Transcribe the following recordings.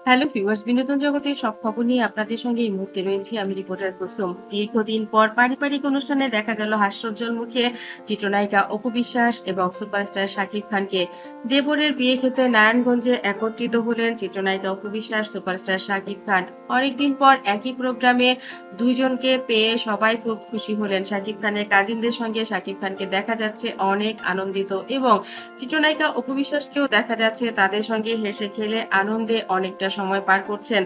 Hello viewers, বিনোদন জগতের সব খবর নিয়ে আপনাদের সঙ্গে এই মুহূর্তে রয়েছি আমি রিপোর্টার কুসুম। দীর্ঘদিন পর পারিবারিক অনুষ্ঠানে দেখা গেল হাস্যোজ্জ্বল মুখে চিত্রনায়িকা অপু বিশ্বাস এবং সুপারস্টার শাকিব খানকে। দেবরের বিয়ে খেতে নারায়ণগঞ্জে একত্রিত হলেন চিত্রনায়িকা অপু বিশ্বাস, সুপারস্টার শাকিব খান। অনেকদিন পর একই প্রোগ্রামে দুইজনকে পেয়ে সবাই খুব খুশি হলেন। শাকিব খানের কাজিনদের সঙ্গে শাকিব খানকে দেখা যাচ্ছে অনেক আনন্দিত এবং চিত্রনায়িকা অপু বিশ্বাসকেও দেখা যাচ্ছে তাদের সঙ্গে হেসে খেলে আনন্দে অনেকটা সময় পার করছেন।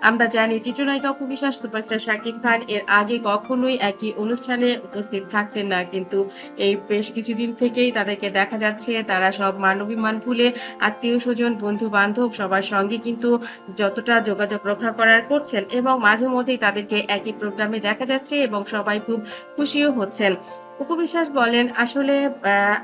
আমরা জানি চিত্রনায়িকা অপু বিশ্বাস, সুপারস্টার শাকিব খান এর আগে কখনোই একই অনুষ্ঠানে উপস্থিত থাকতেন না, কিন্তু এই বেশ কিছুদিন থেকেই তাদেরকে দেখা যাচ্ছে তারা সব মানবিমান ভুলে আত্মীয় স্বজন, বন্ধু বান্ধব সবার সঙ্গে কিন্তু যতটা যোগাযোগ রক্ষা করার করছেন এবং মাঝে মধ্যেই তাদেরকে একই প্রোগ্রামে দেখা যাচ্ছে এবং সবাই খুব খুশিও হচ্ছেন। অপু বিশ্বাস বলেন, আসলে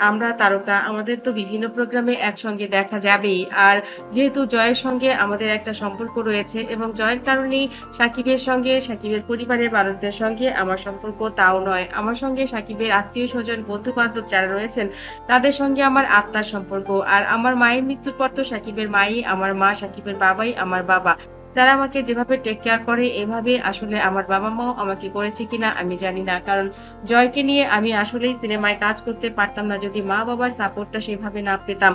আমরা তারকা, আমাদের তো বিভিন্ন প্রোগ্রামে একসঙ্গে দেখা যাবেই। আর যেহেতু জয়ের সঙ্গে আমাদের একটা সম্পর্ক রয়েছে এবং জয়ের কারণেই সাকিবের সঙ্গে, সাকিবের পরিবারের মানুষদের সঙ্গে আমার সম্পর্ক তাও নয়। আমার সঙ্গে সাকিবের আত্মীয় স্বজন, বন্ধু বান্ধব যারা রয়েছেন তাদের সঙ্গে আমার আত্মার সম্পর্ক। আর আমার মায়ের মৃত্যুর পর তো সাকিবের মাই আমার মা, সাকিবের বাবাই আমার বাবা। তারা আমাকে যেভাবে টেক কেয়ার করে এভাবে আসলে আমার বাবা মাও আমাকে করেছে কিনা আমি জানি না, কারণ জয়কে নিয়ে আমি আসলেই সিনেমায় কাজ করতে পারতাম না যদি মা বাবার সাপোর্টটা সেভাবে না পেতাম।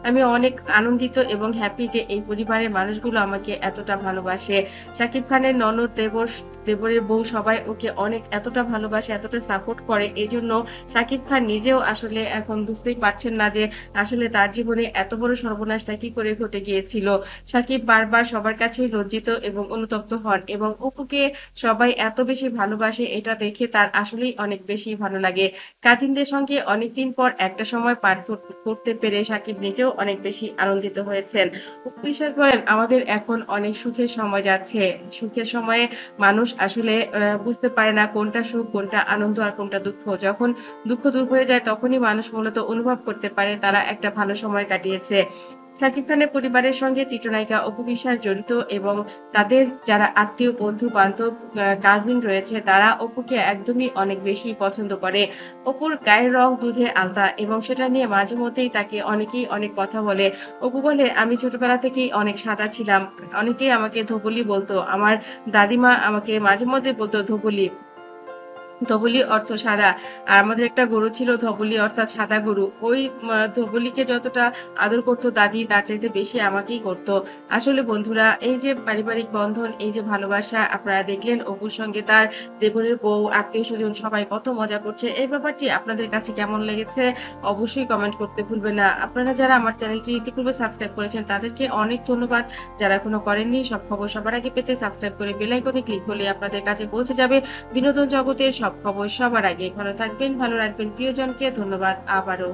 আমি অনেক আনন্দিত এবং হ্যাপি যে এই পরিবারের মানুষগুলো আমাকে এতটা ভালোবাসে। শাকিব খানের ননদ, দেবরের বউ সবাই ওকে অনেক এতটা ভালোবাসে, এতটা সাপোর্ট করে। এজন্য শাকিব খান নিজেও আসলে এখন বুঝতেই পারছেন না যে আসলে তার জীবনে এত বড় সর্বনাশটা কি করে ঘটে গিয়েছিল। শাকিব বারবার সবার কাছে লজ্জিত এবং অনুতপ্ত হন এবং অপুকে সবাই এত বেশি ভালোবাসে, এটা দেখে তার আসলেই অনেক বেশি ভালো লাগে। কাজিনদের সঙ্গে অনেকদিন পর একটা সময় পার করতে পেরে শাকিব নিজেও অনেক বেশি আনন্দিত হয়েছেন। অপু বিশ্বাস বলেন, আমাদের এখন অনেক সুখের সময় যাচ্ছে। সুখের সময়ে মানুষ আসলে বুঝতে পারে না কোনটা সুখ, কোনটা আনন্দ আর কোনটা দুঃখ। যখন দুঃখ দূর হয়ে যায় তখনই মানুষ মূলত অনুভব করতে পারে তারা একটা ভালো সময় কাটিয়েছে। শাকিব খানের পরিবারের সঙ্গে চিত্রনায়িকা অপু বিশ্বাস জড়িত এবং তাদের যারা আত্মীয়, বন্ধু বান্ধব, কাজিন রয়েছে তারা অপুকে একদমই অনেক বেশি পছন্দ করে। অপুর গায়ের রং দুধে আলতা এবং সেটা নিয়ে মাঝে মধ্যেই তাকে অনেকেই অনেক কথা বলে। অপু বলে, আমি ছোটবেলা থেকেই অনেক সাদা ছিলাম, অনেকেই আমাকে ধবলি বলতো। আমার দাদিমা আমাকে মাঝে মধ্যে বলতো ধবলি। ধবলি অর্থ সাদা। আর আমাদের একটা গরু ছিল ধবলি অর্থাৎ সাদা গরু। ওই ধবলিকে যতটা আদর করতো দাদি, তার চাইতে বেশি আমাকেই করতো। আসলে বন্ধুরা, এই যে পারিবারিক বন্ধন, এই যে ভালোবাসা আপনারা দেখলেন অপুর সঙ্গে তার দেবরের বউ, আত্মীয় স্বজন সবাই কত মজা করছে। এই ব্যাপারটি আপনাদের কাছে কেমন লেগেছে অবশ্যই কমেন্ট করতে ভুলবেন না। আপনারা যারা আমার চ্যানেলটি ইতিপূর্বে সাবস্ক্রাইব করেছেন তাদেরকে অনেক ধন্যবাদ। যারা এখনো করেননি, সব খবর সবার আগে পেতে সাবস্ক্রাইব করে বেল আইকনে ক্লিক করলে আপনাদের কাছে পৌঁছে যাবে বিনোদন জগতের সব খবর সবার আগে। ভালো থাকবেন, ভালো রাখবেন প্রিয়জনকে। ধন্যবাদ আবারও।